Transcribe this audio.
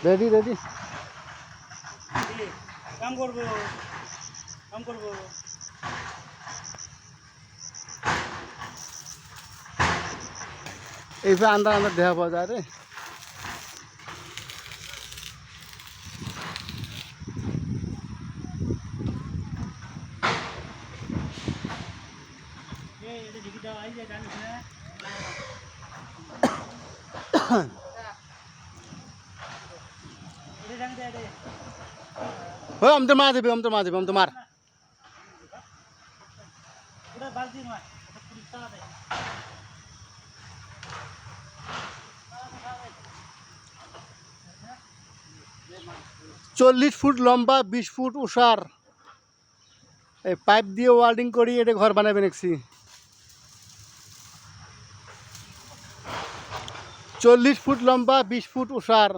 Ready ready কাম করবো কাম করবো এইভাবে আন্দার আন্দার দেখা পাওয়া যায় রে। ও আমি তো মার দেবে আমি তো মার দেবে আমি তো মার 40 ফুট লম্বা 20 ফুট উষার এই পাইপ দিয়ে ওয়ার্ডিং করি এটা ঘর বানাবে দেখছি 40 ফুট লম্বা 20 ফুট উষার